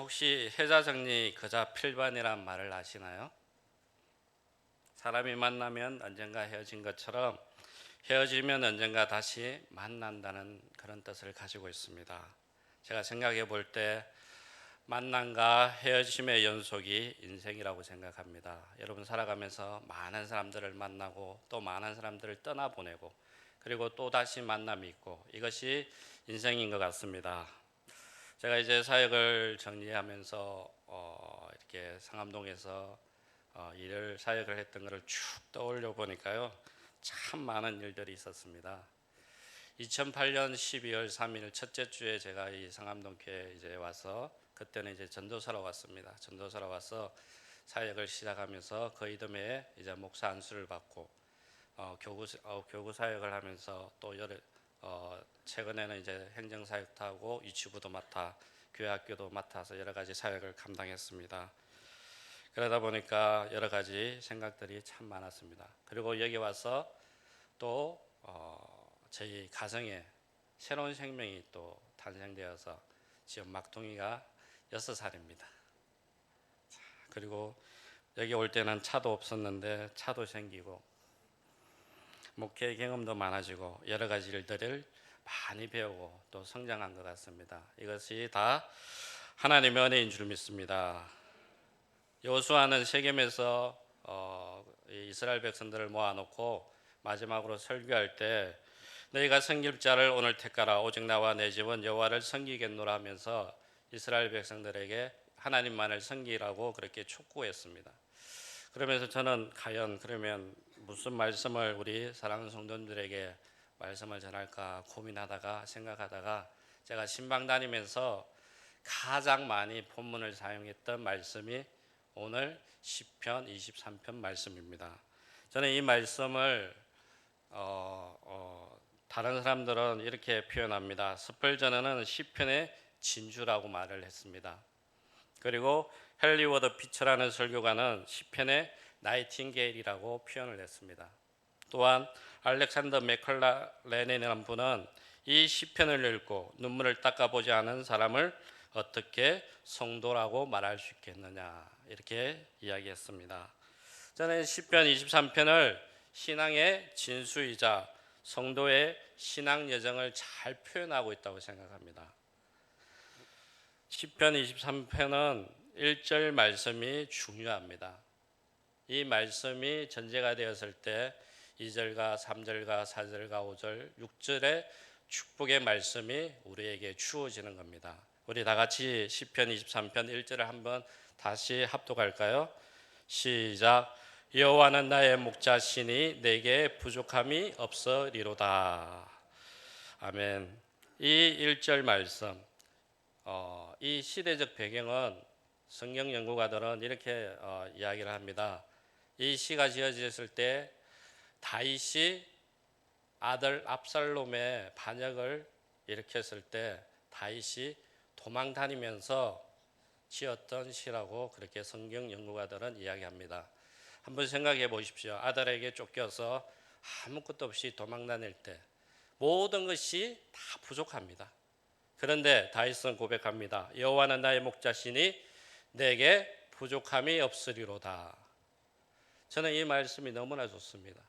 혹시 해자정리 그자 필반이란 말을 아시나요? 사람이 만나면 언젠가 헤어진 것처럼 헤어지면 언젠가 다시 만난다는 그런 뜻을 가지고 있습니다. 제가 생각해 볼 때 만남과 헤어짐의 연속이 인생이라고 생각합니다. 여러분 살아가면서 많은 사람들을 만나고 또 많은 사람들을 떠나보내고 그리고 또 다시 만남이 있고 이것이 인생인 것 같습니다. 제가 이제 사역을 정리하면서 이렇게 상암동에서 일을 사역을 했던 것을 쭉 떠올려 보니까요, 참 많은 일들이 있었습니다. 2008년 12월 3일 첫째 주에 제가 이 상암동 교회에 이제 와서 그때는 이제 전도사로 왔습니다. 전도사로 와서 사역을 시작하면서 그 이듬해 이제 목사 안수를 받고 교구 사역을 하면서 또 최근에는 이제 행정 사역도 하고 유치부도 맡아 교회 학교도 맡아서 여러 가지 사역을 감당했습니다. 그러다 보니까 여러 가지 생각들이 참 많았습니다. 그리고 여기 와서 또 저희 가정에 새로운 생명이 또 탄생되어서 지금 막둥이가 6살입니다. 그리고 여기 올 때는 차도 없었는데 차도 생기고 목회 경험도 많아지고 여러 가지 일들을 많이 배우고 또 성장한 것 같습니다. 이것이 다 하나님의 은혜인 줄 믿습니다. 여호수아는 세겜에서 이스라엘 백성들을 모아놓고 마지막으로 설교할 때 너희가 섬길 자를 오늘 택하라 오직 나와 내 집은 여호와를 섬기겠노라 하면서 이스라엘 백성들에게 하나님만을 섬기라고 그렇게 촉구했습니다. 그러면서 저는 과연 그러면 무슨 말씀을 우리 사랑하는 성도님들에게 말씀을 전할까 고민하다가 생각하다가 제가 신방 다니면서 가장 많이 본문을 사용했던 말씀이 오늘 시편 23편 말씀입니다. 저는 이 말씀을 다른 사람들은 이렇게 표현합니다. 스펄전은 시편의 진주라고 말을 했습니다. 그리고 헨리 워드 피처라는 설교가는 시편의 나이팅게일이라고 표현을 했습니다. 또한 알렉산더 맥컬렌이라는 분은 이 시편을 읽고 눈물을 닦아보지 않은 사람을 어떻게 성도라고 말할 수 있겠느냐 이렇게 이야기했습니다. 저는 시편 23편을 신앙의 진수이자 성도의 신앙 여정을 잘 표현하고 있다고 생각합니다. 시편 23편은 1절 말씀이 중요합니다. 이 말씀이 전제가 되었을 때 2절과 3절과 4절과 5절, 6절의 축복의 말씀이 우리에게 주어지는 겁니다. 우리 다 같이 시편 23편 1절을 한번 다시 합독할까요? 시작. 여호와는 나의 목자시니 내게 부족함이 없으리로다. 아멘. 이 1절 말씀, 이 시대적 배경은 성경 연구가들은 이렇게 이야기를 합니다. 이 시가 지어졌을 때 다윗이 아들 압살롬의 반역을 일으켰을 때 다윗이 도망 다니면서 지었던 시라고 그렇게 성경 연구가들은 이야기합니다. 한번 생각해 보십시오. 아들에게 쫓겨서 아무것도 없이 도망 다닐 때 모든 것이 다 부족합니다. 그런데 다윗은 고백합니다. 여호와는 나의 목자시니 내게 부족함이 없으리로다. 저는 이 말씀이 너무나 좋습니다.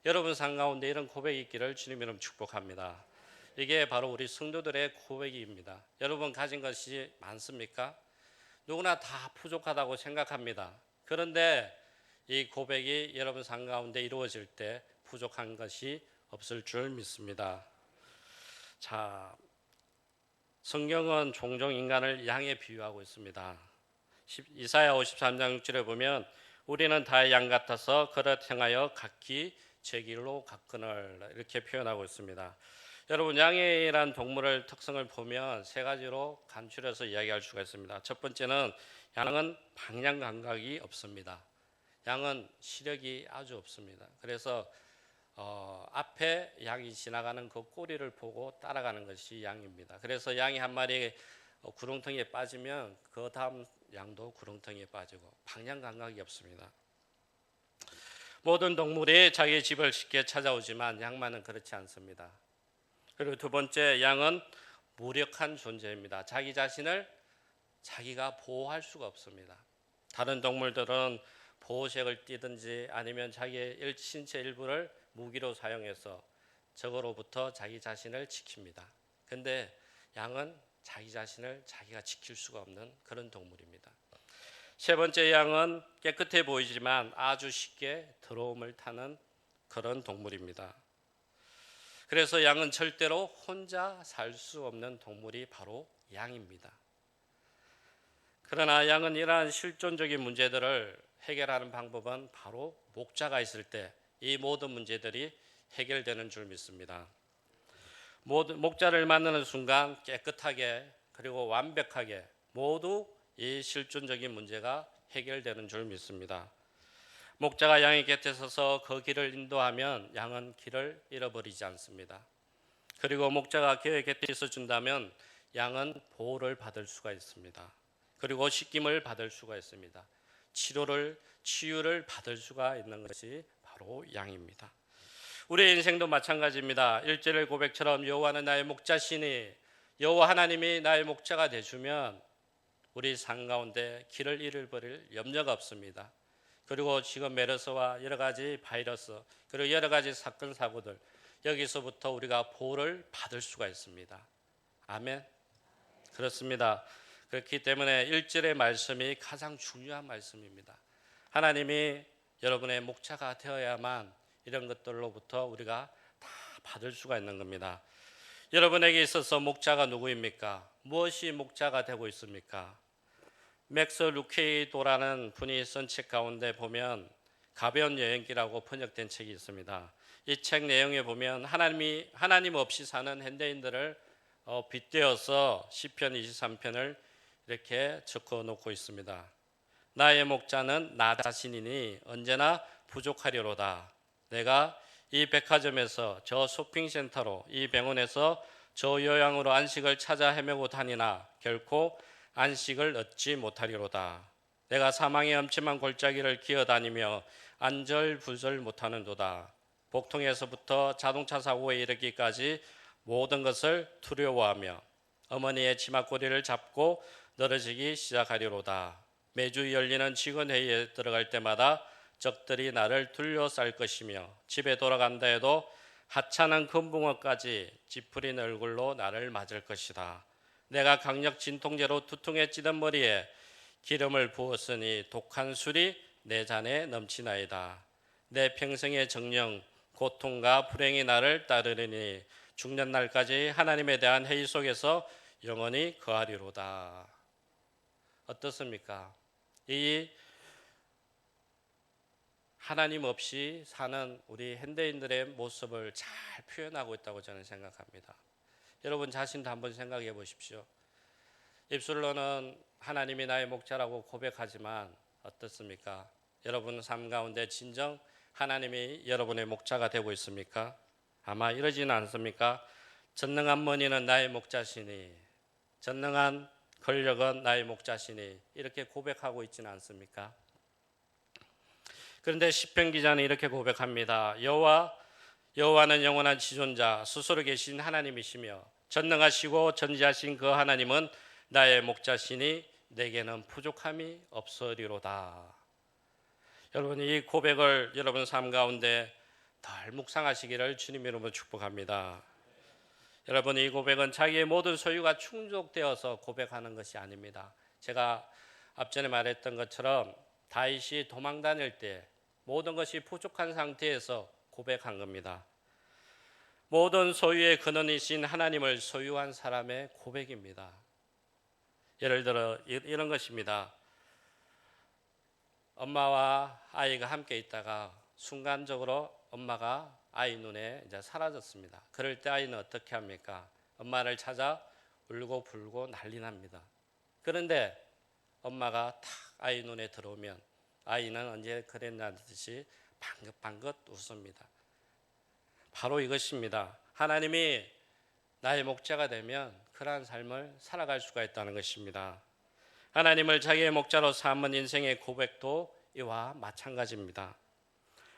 여러분 삶 가운데 이런 고백이 있기를 주님 이름 축복합니다. 이게 바로 우리 성도들의 고백입니다. 여러분 가진 것이 많습니까? 누구나 다 부족하다고 생각합니다. 그런데 이 고백이 여러분 삶 가운데 이루어질 때 부족한 것이 없을 줄 믿습니다. 자, 성경은 종종 인간을 양에 비유하고 있습니다. 이사야 53장 6절에 보면 우리는 다 양 같아서 그릇 행하여 각기 제 길로 갔거늘 이렇게 표현하고 있습니다. 여러분 양이란 동물의 특성을 보면 세 가지로 간추려서 이야기할 수가 있습니다. 첫 번째는 양은 방향 감각이 없습니다. 양은 시력이 아주 없습니다. 그래서 앞에 양이 지나가는 그 꼬리를 보고 따라가는 것이 양입니다. 그래서 양이 한 마리 구렁텅이에 빠지면 그 다음 양도 구렁텅이에 빠지고 방향 감각이 없습니다. 모든 동물이 자기 집을 쉽게 찾아오지만 양만은 그렇지 않습니다. 그리고 두 번째, 양은 무력한 존재입니다. 자기 자신을 자기가 보호할 수가 없습니다. 다른 동물들은 보호색을 띠든지 아니면 자기의 신체 일부를 무기로 사용해서 적으로부터 자기 자신을 지킵니다. 근데 양은 자기 자신을 자기가 지킬 수가 없는 그런 동물입니다. 세 번째, 양은 깨끗해 보이지만 아주 쉽게 더러움을 타는 그런 동물입니다. 그래서 양은 절대로 혼자 살 수 없는 동물이 바로 양입니다. 그러나 양은 이러한 실존적인 문제들을 해결하는 방법은 바로 목자가 있을 때 이 모든 문제들이 해결되는 줄 믿습니다. 목자를 만나는 순간 깨끗하게 그리고 완벽하게 모두 이 실존적인 문제가 해결되는 줄 믿습니다. 목자가 양의 곁에 서서 그 길을 인도하면 양은 길을 잃어버리지 않습니다. 그리고 목자가 그의 곁에 있어준다면 양은 보호를 받을 수가 있습니다. 그리고 씻김을 받을 수가 있습니다. 치유를 받을 수가 있는 것이 바로 양입니다. 우리의 인생도 마찬가지입니다. 1절 고백처럼 여호와는 나의 목자시니, 여호와 하나님이 나의 목자가 되주면 우리 삶 가운데 길을 잃어버릴 염려가 없습니다. 그리고 지금 메르스와 여러 가지 바이러스 그리고 여러 가지 사건 사고들, 여기서부터 우리가 보호를 받을 수가 있습니다. 아멘. 그렇습니다. 그렇기 때문에 1절의 말씀이 가장 중요한 말씀입니다. 하나님이 여러분의 목자가 되어야만 이런 것들로부터 우리가 다 받을 수가 있는 겁니다. 여러분에게 있어서 목자가 누구입니까? 무엇이 목자가 되고 있습니까? 맥스 루케이도라는 분이 쓴 책 가운데 보면 가벼운 여행기라고 번역된 책이 있습니다. 이 책 내용에 보면 하나님 없이 사는 현대인들을 빗대어서 시편 23편을 이렇게 적어 놓고 있습니다. 나의 목자는 나 자신이니 언제나 부족하리로다. 내가 이 백화점에서 저 쇼핑센터로 이 병원에서 저 요양으로 안식을 찾아 헤매고 다니나 결코 안식을 얻지 못하리로다. 내가 사망의 엄침한 골짜기를 기어다니며 안절부절 못하는도다. 복통에서부터 자동차 사고에 이르기까지 모든 것을 두려워하며 어머니의 치마꼬리를 잡고 늘어지기 시작하리로다. 매주 열리는 직원회의에 들어갈 때마다 적들이 나를 둘러쌀 것이며 집에 돌아간다 해도 하찮은 금붕어까지 찌푸린 얼굴로 나를 맞을 것이다. 내가 강력 진통제로 두통에 찌든 머리에 기름을 부었으니 독한 술이 내 잔에 넘치나이다. 내 평생의 정령, 고통과 불행이 나를 따르리니 죽는 날까지 하나님에 대한 회의 속에서 영원히 거하리로다. 어떻습니까? 이 하나님 없이 사는 우리 현대인들의 모습을 잘 표현하고 있다고 저는 생각합니다. 여러분 자신도 한번 생각해 보십시오. 입술로는 하나님이 나의 목자라고 고백하지만 어떻습니까? 여러분 삶 가운데 진정 하나님이 여러분의 목자가 되고 있습니까? 아마 이러지는 않습니까? 전능한 머니는 나의 목자시니, 전능한 권력은 나의 목자시니, 이렇게 고백하고 있지는 않습니까? 그런데 시편 기자는 이렇게 고백합니다. 여호와는 영원한 지존자, 스스로 계신 하나님이시며 전능하시고 전지하신 그 하나님은 나의 목자시니 내게는 부족함이 없으리로다. 여러분 이 고백을 여러분 삶 가운데 덜 묵상하시기를 주님 이름으로 축복합니다. 여러분 이 고백은 자기의 모든 소유가 충족되어서 고백하는 것이 아닙니다. 제가 앞전에 말했던 것처럼 다윗이 도망 다닐 때 모든 것이 부족한 상태에서 고백한 겁니다. 모든 소유의 근원이신 하나님을 소유한 사람의 고백입니다. 예를 들어 이런 것입니다. 엄마와 아이가 함께 있다가 순간적으로 엄마가 아이 눈에 이제 사라졌습니다. 그럴 때 아이는 어떻게 합니까? 엄마를 찾아 울고 불고 난리 납니다. 그런데 엄마가 탁 아이 눈에 들어오면 아이는 언제 그랬냐듯이 방긋방긋 웃습니다. 바로 이것입니다. 하나님이 나의 목자가 되면 그러한 삶을 살아갈 수가 있다는 것입니다. 하나님을 자기의 목자로 삼은 인생의 고백도 이와 마찬가지입니다.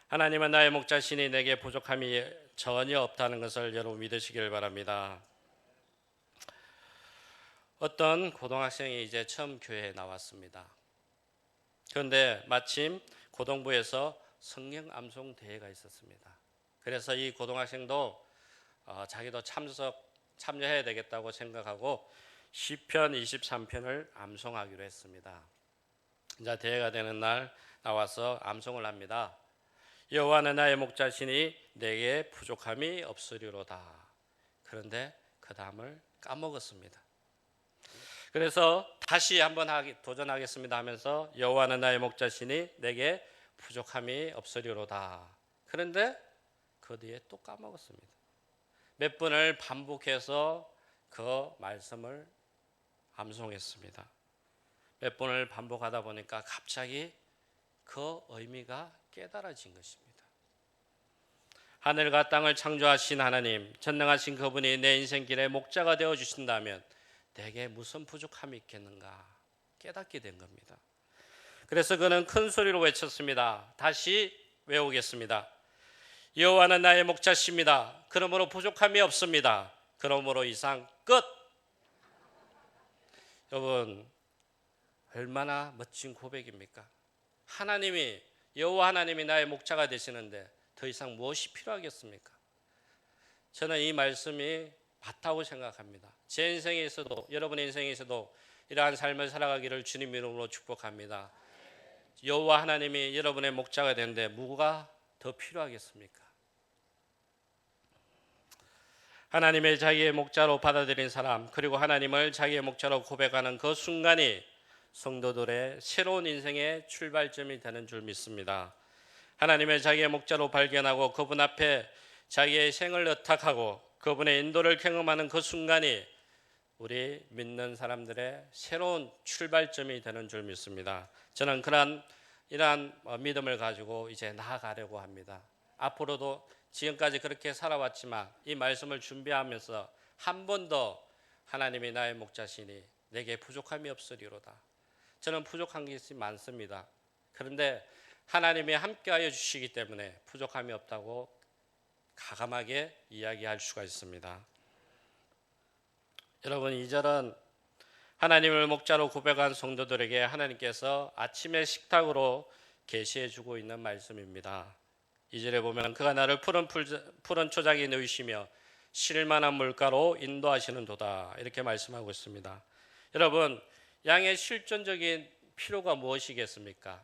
하나님은 나의 목자시니 내게 부족함이 전혀 없다는 것을 여러분 믿으시길 바랍니다. 어떤 고등학생이 이제 처음 교회에 나왔습니다. 그런데 마침 고등부에서 성경 암송 대회가 있었습니다. 그래서 이 고등학생도 자기도 참여해야 되겠다고 생각하고 시편 23편을 암송하기로 했습니다. 이제 대회가 되는 날 나와서 암송을 합니다. 여호와는 나의 목자시니 내게 부족함이 없으리로다. 그런데 그 다음을 까먹었습니다. 그래서 다시 한번 도전하겠습니다 하면서 여호와는 나의 목자시니 내게 부족함이 없으리로다. 그런데 그 뒤에 또 까먹었습니다. 몇 번을 반복해서 그 말씀을 암송했습니다. 몇 번을 반복하다 보니까 갑자기 그 의미가 깨달아진 것입니다. 하늘과 땅을 창조하신 하나님, 전능하신 그분이 내 인생길의 목자가 되어주신다면 내게 무슨 부족함이 있겠는가 깨닫게 된 겁니다. 그래서 그는 큰 소리로 외쳤습니다. 다시 외우겠습니다. 여호와는 나의 목자십니다. 그러므로 부족함이 없습니다. 그러므로 이상 끝. 여러분, 얼마나 멋진 고백입니까? 하나님이, 여호와 하나님이 나의 목자가 되시는데 더 이상 무엇이 필요하겠습니까? 저는 이 말씀이 맞다고 생각합니다. 제 인생에 있어도, 여러분의 인생에 있어도 이러한 삶을 살아가기를 주님 이름으로 축복합니다. 여호와 하나님이 여러분의 목자가 되는데 뭐가 더 필요하겠습니까? 하나님을 자기의 목자로 받아들인 사람, 그리고 하나님을 자기의 목자로 고백하는 그 순간이 성도들의 새로운 인생의 출발점이 되는 줄 믿습니다. 하나님을 자기의 목자로 발견하고 그분 앞에 자기의 생을 의탁하고 그분의 인도를 경험하는 그 순간이 우리 믿는 사람들의 새로운 출발점이 되는 줄 믿습니다. 저는 이러한 믿음을 가지고 이제 나아가려고 합니다. 앞으로도 지금까지 그렇게 살아왔지만 이 말씀을 준비하면서 한 번 더 하나님이 나의 목자시니 내게 부족함이 없으리로다. 저는 부족한 것이 많습니다. 그런데 하나님이 함께하여 주시기 때문에 부족함이 없다고 가감하게 이야기할 수가 있습니다. 여러분, 이 절은 하나님을 목자로 고백한 성도들에게 하나님께서 아침의 식탁으로 계시해 주고 있는 말씀입니다. 2절에 보면 그가 나를 푸른 초장에 누이시며 쉴만한 물가로 인도하시는 도다, 이렇게 말씀하고 있습니다. 여러분, 양의 실존적인 필요가 무엇이겠습니까?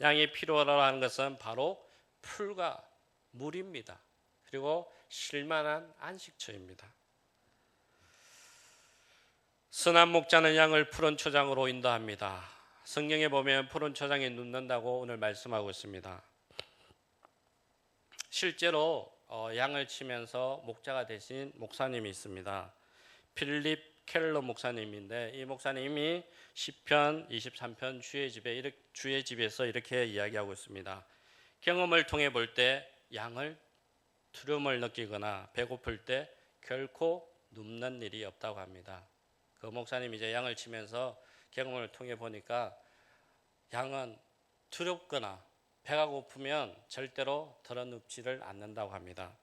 양이 필요로 하는 것은 바로 풀과 물입니다. 그리고 쉴만한 안식처입니다. 선한 목자는 양을 푸른 초장으로 인도합니다. 성경에 보면 푸른 초장에 눕는다고 오늘 말씀하고 있습니다. 실제로 양을 치면서 목자가 되신 목사님이 있습니다. 필립 켈러 목사님인데 이 목사님이 시편 23편 주의 집에서 이렇게 이야기하고 있습니다. 경험을 통해 볼 때 양을 두려움을 느끼거나 배고플 때 결코 눕는 일이 없다고 합니다. 그 목사님이 이제 양을 치면서 경험을 통해 보니까 양은 두렵거나 배가 고프면 절대로 덜어눕지를 않는다고 합니다.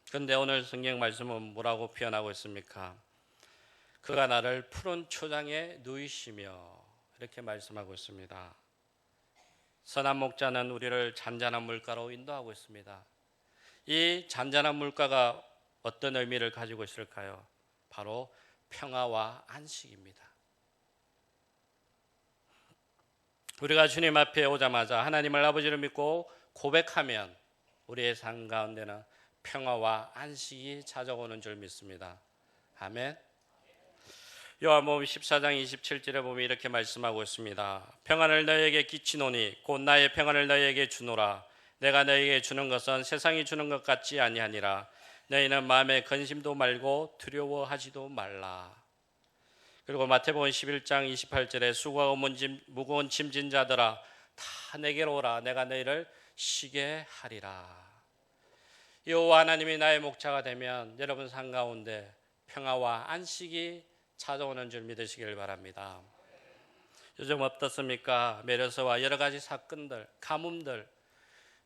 그런데 오늘 성경 말씀은 뭐라고 표현하고 있습니까? 그가 나를 푸른 초장에 누이시며, 이렇게 말씀하고 있습니다. 선한 목자는 우리를 잔잔한 물가로 인도하고 있습니다. 이 잔잔한 물가가 어떤 의미를 가지고 있을까요? 바로 평화와 안식입니다. 우리가 주님 앞에 오자마자 하나님을 아버지를 믿고 고백하면 우리의 삶 가운데는 평화와 안식이 찾아오는 줄 믿습니다. 아멘. 요한복음 14장 27절에 보면 이렇게 말씀하고 있습니다. 평안을 너희에게 끼치노니 곧 나의 평안을 너희에게 주노라. 내가 너희에게 주는 것은 세상이 주는 것 같지 아니하니라. 너희는 마음에 근심도 말고 두려워하지도 말라. 그리고 마태복음 11장 28절에 수고하고 무거운 짐진 자들아 다 내게로 오라. 내가 너희를 쉬게 하리라. 여호와 하나님이 나의 목자가 되면 여러분 삶 가운데 평화와 안식이 찾아오는 줄 믿으시길 바랍니다. 요즘 어떻습니까? 메르스와 여러 가지 사건들, 가뭄들,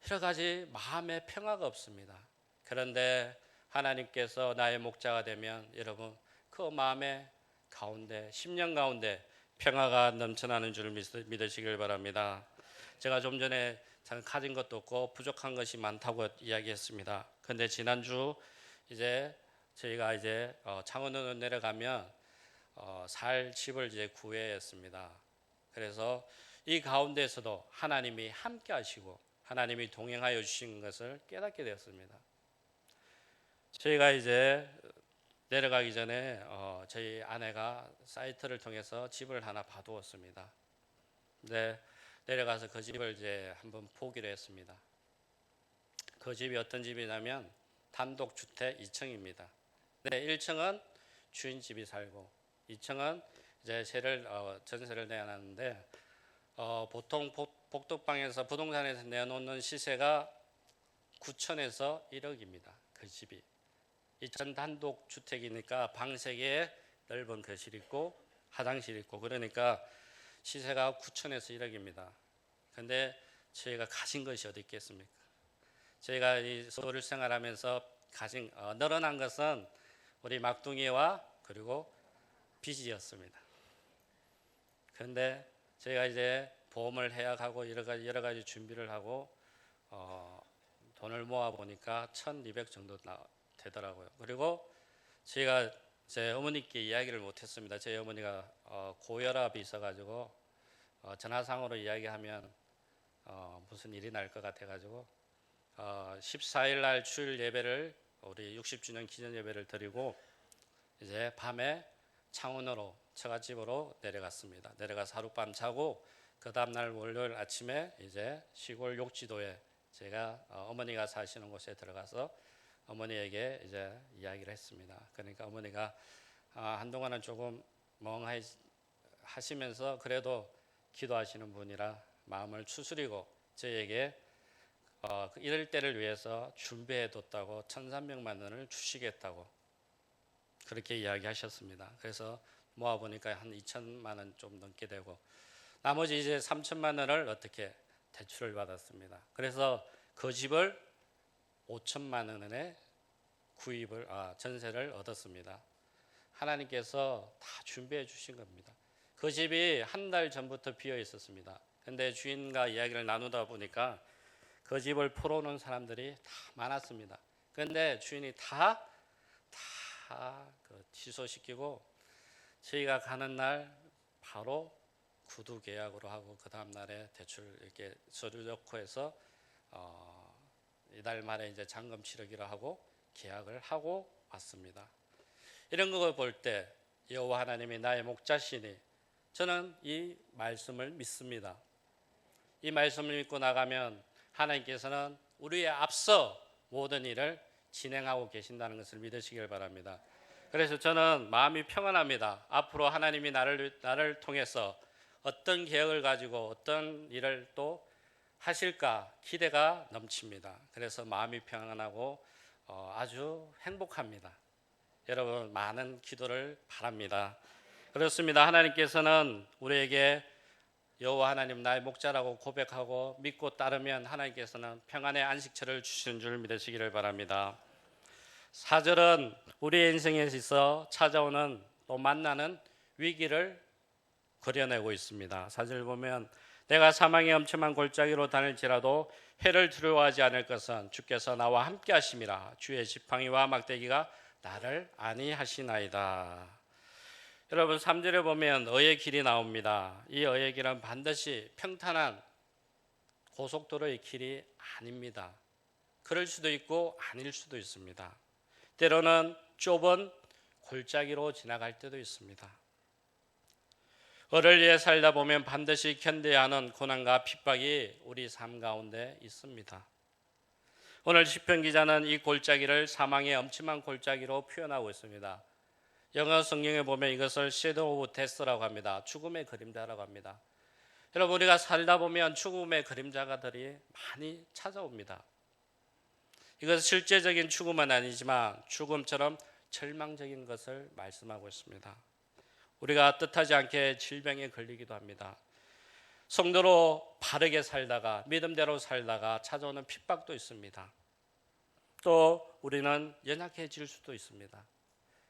여러 가지 마음의 평화가 없습니다. 그런데 하나님께서 나의 목자가 되면 여러분 그 마음에 가운데 10년 가운데 평화가 넘쳐나는 줄 믿으시길 바랍니다. 제가 좀 전에 저는 가진 것도 없고 부족한 것이 많다고 이야기했습니다. 근데 지난주 이제 저희가 이제 창원으로 내려가면 살 집을 이제 구해야 했습니다. 그래서 이 가운데에서도 하나님이 함께 하시고 하나님이 동행하여 주신 것을 깨닫게 되었습니다. 저희가 이제 내려가기 전에 저희 아내가 사이트를 통해서 집을 하나 봐두었습니다. 근데 내려가서 그 집을 이제 한번 보기로 했습니다. 그 집이 어떤 집이냐면 단독주택 2층입니다. 네, 1층은 주인 집이 살고 2층은 이제 전세를 내놨는데 보통 복덕방에서 부동산에서 내놓는 시세가 9천에서 1억입니다. 그 집이 2층 단독주택이니까 방 3개에 넓은 거실 있고 화장실 있고 그러니까 시세가 9천에서 1억입니다. 근데 저희가 가진 것이 어디 있겠습니까? 저희가 이 서울 생활하면서 가진 늘어난 것은 우리 막둥이와 그리고 빚이었습니다. 그런데 저희가 이제 보험을 해약하고 여러 가지 준비를 하고 돈을 모아 보니까 1,200 정도 되더라고요. 그리고 저희가 제 어머니께 이야기를 못했습니다. 저희 어머니가 고혈압이 있어가지고 전화상으로 이야기하면 무슨 일이 날 것 같아가지고 14일 날 주일 예배를 우리 60주년 기념 예배를 드리고 이제 밤에 창원으로 처갓집으로 내려갔습니다. 내려가서 하룻밤 자고 그 다음날 월요일 아침에 이제 시골 욕지도에 제가 어머니가 사시는 곳에 들어가서 어머니에게 이제 이야기를 했습니다. 그러니까 어머니가 한동안은 조금 멍하시면서 그래도 기도하시는 분이라 마음을 추스리고 저에게 이럴 때를 위해서 준비해뒀다고 1,300만 원을 주시겠다고 그렇게 이야기하셨습니다. 그래서 모아보니까 한 2천만 원 좀 넘게 되고 나머지 이제 3천만 원을 어떻게 대출을 받았습니다. 그래서 그 집을 5천만 원에 전세를 얻었습니다. 하나님께서 다 준비해 주신 겁니다. 그 집이 한 달 전부터 비어 있었습니다. 근데 주인과 이야기를 나누다 보니까 그 집을 풀어놓은 사람들이 다 많았습니다. 근데 주인이 다 취소시키고 저희가 가는 날 바로 구두 계약으로 하고 그 다음 날에 대출 이렇게 서류 넣고 해서 이달 말에 이제 잔금 치르기로 하고 계약을 하고 왔습니다. 이런 걸 볼 때 여호와 하나님이 나의 목자시니 저는 이 말씀을 믿습니다. 이 말씀을 믿고 나가면 하나님께서는 우리의 앞서 모든 일을 진행하고 계신다는 것을 믿으시길 바랍니다. 그래서 저는 마음이 평안합니다. 앞으로 하나님이 나를 통해서 어떤 계획을 가지고 어떤 일을 또 하실까 기대가 넘칩니다. 그래서 마음이 평안하고 아주 행복합니다. 여러분 많은 기도를 바랍니다. 그렇습니다. 하나님께서는 우리에게 여호와 하나님 나의 목자라고 고백하고 믿고 따르면 하나님께서는 평안의 안식처를 주시는 줄 믿으시기를 바랍니다. 4절은 우리의 인생에 있어 찾아오는 또 만나는 위기를 그려내고 있습니다. 4절 보면 내가 사망의 엄청난 골짜기로 다닐지라도 해를 두려워하지 않을 것은 주께서 나와 함께 하심이라. 주의 지팡이와 막대기가 나를 안위하시나이다. 여러분 3절에 보면 의의 길이 나옵니다. 이 의의 길은 반드시 평탄한 고속도로의 길이 아닙니다. 그럴 수도 있고 아닐 수도 있습니다. 때로는 좁은 골짜기로 지나갈 때도 있습니다. 을을 위해 살다 보면 반드시 견뎌야 하는 고난과 핍박이 우리 삶 가운데 있습니다. 오늘 시편 기자는 이 골짜기를 사망의 엄침한 골짜기로 표현하고 있습니다. 영어 성경에 보면 이것을 shadow of death라고 합니다. 죽음의 그림자라고 합니다. 여러분 우리가 살다 보면 죽음의 그림자가들이 많이 찾아옵니다. 이것은 실제적인 죽음은 아니지만 죽음처럼 절망적인 것을 말씀하고 있습니다. 우리가 뜻하지 않게 질병에 걸리기도 합니다. 성도로 바르게 살다가 믿음대로 살다가 찾아오는 핍박도 있습니다. 또 우리는 연약해질 수도 있습니다.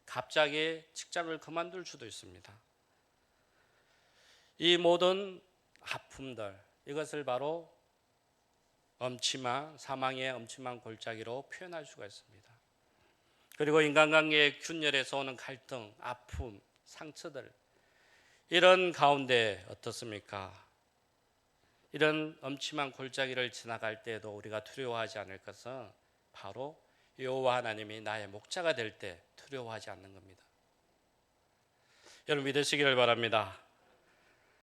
갑자기 직장을 그만둘 수도 있습니다. 이 모든 아픔들, 이것을 바로 사망의 엄침한 골짜기로 표현할 수가 있습니다. 그리고 인간관계의 균열에서 오는 갈등, 아픔, 상처들, 이런 가운데 어떻습니까? 이런 엄침한 골짜기를 지나갈 때에도 우리가 두려워하지 않을 것은 바로 여호와 하나님이 나의 목자가 될 때 두려워하지 않는 겁니다. 여러분 믿으시기를 바랍니다.